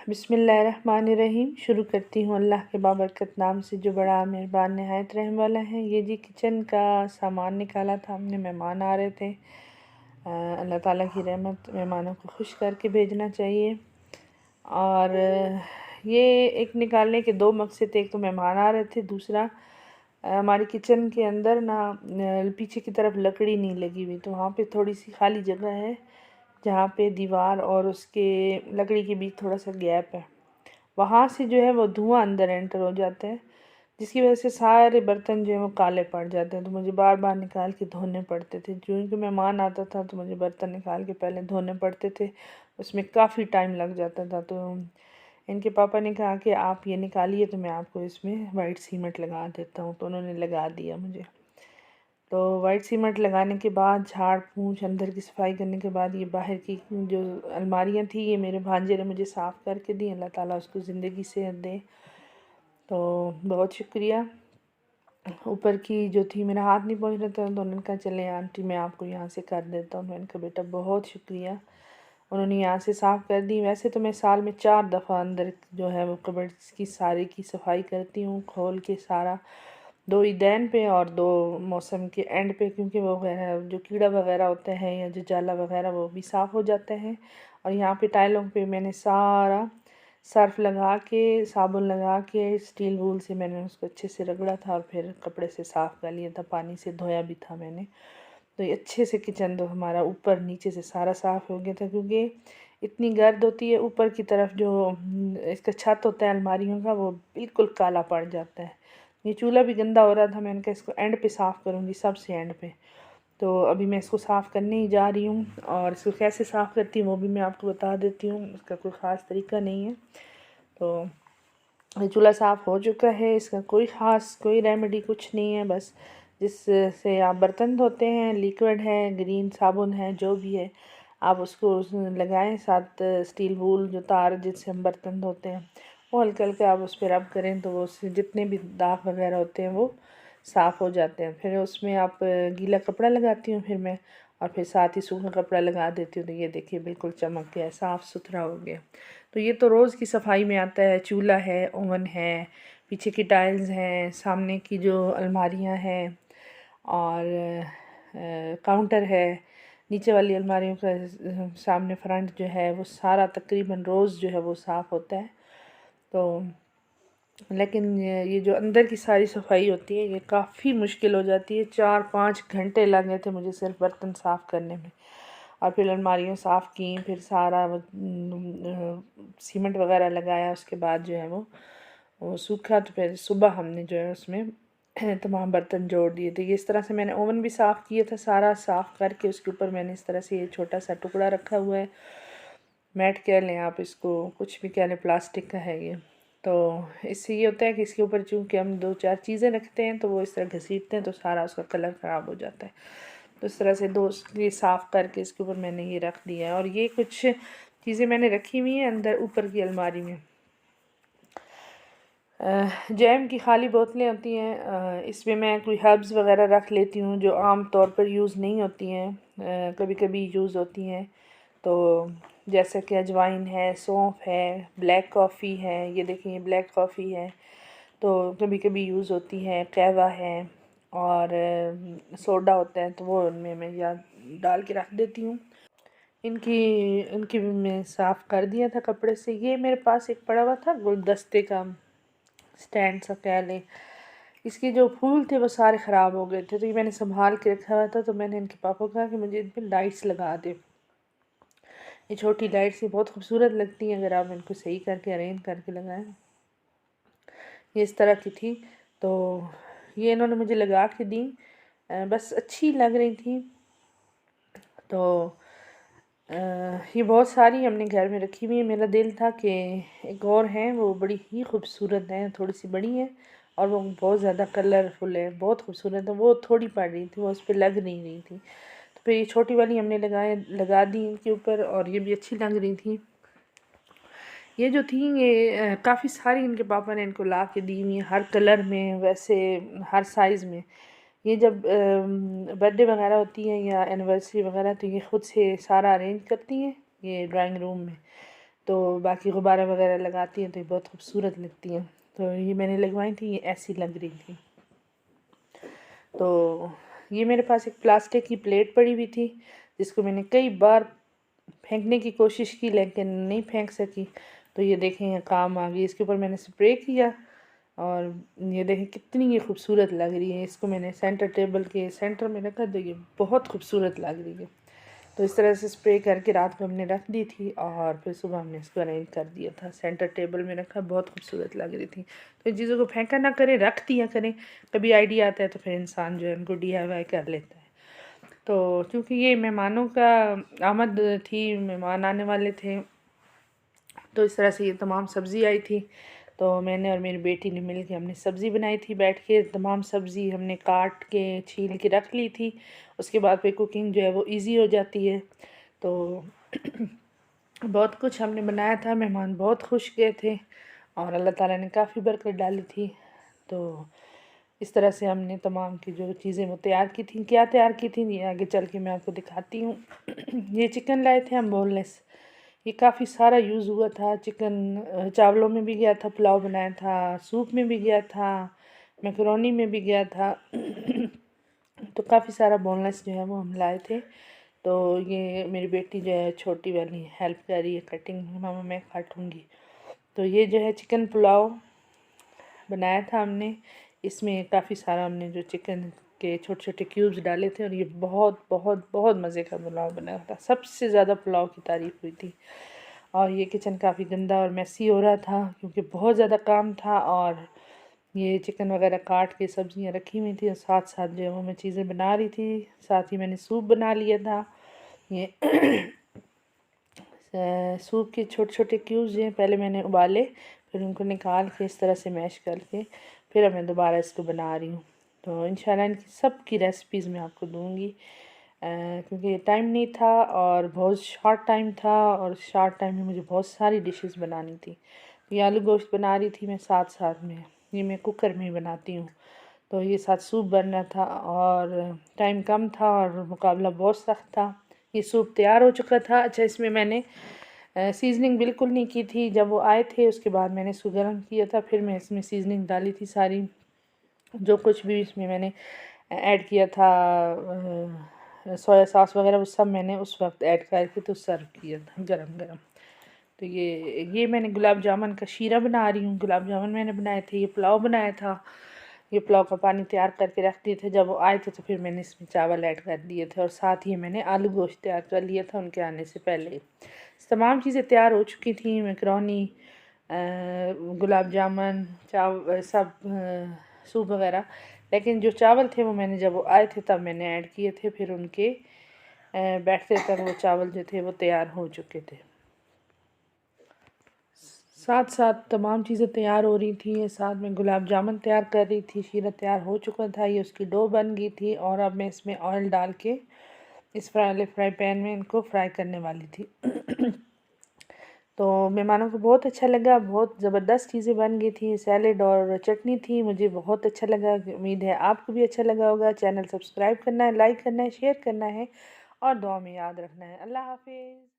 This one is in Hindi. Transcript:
बिस्मिल्लाहिर्रहमानिर्रहीम। शुरू करती हूँ अल्लाह के बाबरकत नाम से जो बड़ा मेहरबान नहायत रहम वाला है। ये जी किचन का सामान निकाला था हमने, मेहमान आ रहे थे। अल्लाह ताला की रहमत, मेहमानों को खुश करके भेजना चाहिए। और ये एक निकालने के दो मकसद थे। एक तो मेहमान आ रहे थे, दूसरा हमारी किचन के अंदर ना पीछे की तरफ लकड़ी नहीं लगी हुई, तो वहाँ पे थोड़ी सी खाली जगह है जहाँ पे दीवार और उसके लकड़ी के बीच थोड़ा सा गैप है। वहाँ से जो है वो धुआं अंदर एंटर हो जाता है, जिसकी वजह से सारे बर्तन जो है वो काले पड़ जाते हैं। तो मुझे बार बार निकाल के धोने पड़ते थे। क्योंकि मेहमान आता था तो मुझे बर्तन निकाल के पहले धोने पड़ते थे, उसमें काफ़ी टाइम लग जाता था। तो इनके पापा ने कहा कि आप ये निकालिए तो मैं आपको इसमें वाइट सीमेंट लगा देता हूँ। तो उन्होंने लगा दिया मुझे। तो वाइट सीमेंट लगाने के बाद झाड़ पोंछ अंदर की सफाई करने के बाद ये बाहर की जो अलमारियाँ थी ये मेरे भांजे ने मुझे साफ़ करके दी। अल्लाह ताला उसको ज़िंदगी सेहत दे। तो बहुत शुक्रिया। ऊपर की जो थी मेरा हाथ नहीं पहुँच रहा था, तो उन्होंने कहा चले आंटी मैं आपको यहाँ से कर देता हूँ। मैंने कहा बेटा बहुत शुक्रिया। उन्होंने यहाँ से साफ़ कर दी। वैसे तो मैं साल में 4 दफ़ा अंदर जो है वो कबर्ड्स की सारी की सफाई करती हूँ, खोल के सारा। 2 ईदैन पे और 2 मौसम के एंड पे, क्योंकि वो जो कीड़ा वगैरह होता है या जो जाला वगैरह वो भी साफ़ हो जाता है। और यहाँ पे टाइलों पे मैंने सारा सर्फ़ लगा के, साबुन लगा के, स्टील वूल से मैंने उसको अच्छे से रगड़ा था और फिर कपड़े से साफ़ कर लिया था, पानी से धोया भी था मैंने। तो ये अच्छे से किचन तो हमारा ऊपर नीचे से सारा साफ़ हो गया था, क्योंकि इतनी गर्द होती है ऊपर की तरफ। जो इसका छत होता है अलमारियों का वो बिल्कुल काला पड़ जाता है। ये चूल्हा भी गंदा हो रहा था, मैंने कहा इसको एंड पे साफ़ करूँगी, सबसे एंड पे। तो अभी मैं इसको साफ़ करने ही जा रही हूँ, और इसको कैसे साफ़ करती हूँ वो भी मैं आपको बता देती हूँ। इसका कोई ख़ास तरीका नहीं है। तो ये चूल्हा साफ़ हो चुका है, इसका कोई रेमेडी कुछ नहीं है। बस जिससे आप बर्तन धोते हैं, लिक्विड है, ग्रीन साबुन है, जो भी है आप उसको लगाएं। साथ स्टील वूल जो तार जिससे हम बर्तन धोते हैं वो हल्के हल्के आप उस पर रब करें, तो वो उससे जितने भी दाग वगैरह होते हैं वो साफ़ हो जाते हैं। फिर उसमें आप गीला कपड़ा लगाती हूँ फिर मैं, और फिर साथ ही सूखा कपड़ा लगा देती हूँ। तो ये देखिए बिल्कुल चमक गया, साफ़ सुथरा हो गया। तो ये तो रोज़ की सफाई में आता है। चूल्हा है, ओवन है, पीछे की टाइल्स हैं, सामने की जो अलमारियाँ हैं, और काउंटर है। नीचे वाली अलमारियों का सामने फ्रंट जो है वो सारा तकरीबन रोज़ जो है वो साफ़ होता है। तो लेकिन ये जो अंदर की सारी सफाई होती है ये काफ़ी मुश्किल हो जाती है। 4-5 घंटे लगे थे मुझे सिर्फ बर्तन साफ़ करने में। और फिर अलमारियाँ साफ़ की, फिर सारा सीमेंट वगैरह लगाया। उसके बाद जो है वो सूखा, तो फिर सुबह हमने जो है उसमें तमाम बर्तन जोड़ दिए थे। ये इस तरह से मैंने ओवन भी साफ़ किया था, सारा साफ़ करके उसके ऊपर मैंने इस तरह से ये छोटा सा टुकड़ा रखा हुआ है। मैट कह लें आप इसको, कुछ भी कह लें, प्लास्टिक का है ये। तो इससे ये होता है कि इसके ऊपर चूँकि हम 2-4 चीज़ें रखते हैं तो वो इस तरह घसीटते हैं तो सारा उसका कलर ख़राब हो जाता है। तो इस तरह से ये साफ़ करके इसके ऊपर मैंने ये रख दिया है। और ये कुछ चीज़ें मैंने रखी हुई हैं अंदर ऊपर की अलमारी में। जैम की खाली बोतलें होती हैं, इसमें मैं कोई हर्ब्स वगैरह रख लेती हूँ जो आम तौर पर यूज़ नहीं होती हैं, कभी कभी यूज़ होती हैं। तो जैसे कि अजवाइन है, सौंफ है, ब्लैक कॉफ़ी है। ये देखिए ये ब्लैक कॉफ़ी है, तो कभी कभी यूज़ होती है। कहवा है, और सोडा होता है, तो वो उनमें मैं या डाल के रख देती हूँ। इनकी इनकी भी मैं साफ़ कर दिया था कपड़े से। ये मेरे पास एक पड़ा हुआ था गुलदस्ते का स्टैंड सा कह लें। इसके जो फूल थे वो सारे ख़राब हो गए थे, तो ये मैंने संभाल के रखा हुआ था। तो मैंने इनके पापा को कहा कि मुझे इन पर लाइट्स लगा दे। ये छोटी लाइट्स ये बहुत खूबसूरत लगती हैं अगर आप इनको सही करके अरेंज करके लगाएं। ये इस तरह की थी, तो ये इन्होंने मुझे लगा के दी। बस अच्छी लग रही थी। तो ये बहुत सारी हमने घर में रखी हुई है। मेरा दिल था कि एक और है, वो बड़ी ही खूबसूरत है, थोड़ी सी बड़ी है और वो बहुत ज़्यादा कलरफुल है, बहुत खूबसूरत है। वो थोड़ी पड़ रही थी, वो उस पर लग नहीं रही थी। तो फिर ये छोटी वाली हमने लगा दी इनके ऊपर, और ये भी अच्छी लग रही थी। ये जो थी ये काफ़ी सारी इनके पापा ने इनको ला के दी हुई, हर कलर में, वैसे हर साइज़ में। ये जब बर्थडे वगैरह होती है या एनिवर्सरी वगैरह, तो ये ख़ुद से सारा अरेंज करती हैं ये ड्राइंग रूम में। तो बाकी गुब्बारा वगैरह लगाती हैं तो ये बहुत खूबसूरत लगती हैं। तो ये मैंने लगवाई थी, ये ऐसी लग रही थी। तो ये मेरे पास एक प्लास्टिक की प्लेट पड़ी हुई थी जिसको मैंने कई बार फेंकने की कोशिश की लेकिन नहीं फेंक सकी। तो ये देखें ये काम आ गई। इसके ऊपर मैंने स्प्रे किया और ये देखें कितनी ये खूबसूरत लग रही है। इसको मैंने सेंटर टेबल के सेंटर में रखा तो ये बहुत खूबसूरत लग रही है। तो इस तरह से स्प्रे करके रात को हमने रख दी थी और फिर सुबह हमने इसको अरेंज कर दिया था, सेंटर टेबल में रखा, बहुत खूबसूरत लग रही थी। तो इन चीज़ों को फेंका ना करें, रख दिया करें। कभी आइडिया आता है तो फिर इंसान जो है उनको DIY कर लेता है। तो क्योंकि ये मेहमानों का आमद थी, मेहमान आने वाले थे, तो इस तरह से ये तमाम सब्ज़ी आई थी। तो मैंने और मेरी बेटी ने मिल के हमने सब्ज़ी बनाई थी बैठ के। तमाम सब्ज़ी हमने काट के छील के रख ली थी। उसके बाद फिर कुकिंग जो है वो इजी हो जाती है। तो बहुत कुछ हमने बनाया था, मेहमान बहुत खुश गए थे और अल्लाह ताला ने काफ़ी बरकत डाली थी। तो इस तरह से हमने तमाम की जो चीज़ें वो तैयार की थी। क्या तैयार की थी ये आगे चल के मैं आपको दिखाती हूँ। ये चिकन लाए थे हम बोनलेस। ये काफ़ी सारा यूज़ हुआ था। चिकन चावलों में भी गया था, पुलाव बनाया था, सूप में भी गया था, मैकरोनी में भी गया था। तो काफ़ी सारा बोनलेस जो है वो हम लाए थे। तो ये मेरी बेटी जो है छोटी वाली हेल्प कर रही है कटिंग में, मामा मैं काटूँगी। तो ये जो है चिकन पुलाव बनाया था हमने। इसमें काफ़ी सारा हमने जो चिकन के छोटे छोटे क्यूब्स डाले थे और ये बहुत बहुत बहुत मज़े का पुलाव बना था। सबसे ज़्यादा पुलाव की तारीफ़ हुई थी। और ये किचन काफ़ी गंदा और मैसी हो रहा था क्योंकि बहुत ज़्यादा काम था और ये चिकन वगैरह काट के सब्जियां रखी हुई थी और साथ साथ जो है वो मैं चीज़ें बना रही थी। साथ ही मैंने सूप बना लिया था। ये सूप के छोटे छोटे क्यूब्स जो हैं पहले मैंने उबाले, फिर उनको निकाल के इस तरह से मैश करके फिर मैं दोबारा इसको बना रही हूँ। तो इंशाल्लाह इनकी सब की रेसिपीज़ मैं आपको दूँगी क्योंकि टाइम नहीं था और बहुत शॉर्ट टाइम था और शॉर्ट टाइम में मुझे बहुत सारी डिशेस बनानी थी। तो ये आलू गोश्त बना रही थी मैं साथ साथ में, ये मैं कुकर में ही बनाती हूँ। तो ये साथ सूप बनना था और टाइम कम था और मुकाबला बहुत सख्त था। ये सूप तैयार हो चुका था। अच्छा, इसमें मैंने सीजनिंग बिल्कुल नहीं की थी। जब वो आए थे उसके बाद मैंने इसको गर्म किया था, फिर मैं इसमें सीजनिंग डाली थी सारी। जो कुछ भी इसमें मैंने ऐड किया था सोया सॉस वगैरह वो सब मैंने उस वक्त ऐड करके तो सर्व किया था गरम गरम। तो ये मैंने गुलाब जामुन का शीरा बना रही हूँ। गुलाब जामुन मैंने बनाए थे, ये पुलाव बनाया था। ये पुलाव का पानी तैयार करके रख दिए थे। जब वो आए थे तो फिर मैंने इसमें चावल ऐड कर दिए थे और साथ ही मैंने आलू गोश्त तैयार कर लिया था उनके आने से पहले। तमाम चीज़ें तैयार हो चुकी थी, मैकरोनी, गुलाब जामुन, सब सूप वगैरह। लेकिन जो चावल थे वो मैंने जब वो आए थे तब मैंने ऐड किए थे। फिर उनके बैठते तक वो चावल जो थे वो तैयार हो चुके थे। साथ साथ तमाम चीज़ें तैयार हो रही थी। साथ में गुलाब जामुन तैयार कर रही थी, शीरा तैयार हो चुका था, ये उसकी डो बन गई थी और अब मैं इसमें ऑयल डाल के इस फ्राई पैन में इनको फ्राई करने वाली थी। तो मेहमानों को बहुत अच्छा लगा, बहुत ज़बरदस्त चीज़ें बन गई थी। सैलेड और चटनी थी, मुझे बहुत अच्छा लगा। उम्मीद है आपको भी अच्छा लगा होगा। चैनल सब्सक्राइब करना है, लाइक करना है, शेयर करना है और दुआ में याद रखना है। अल्लाह हाफिज़।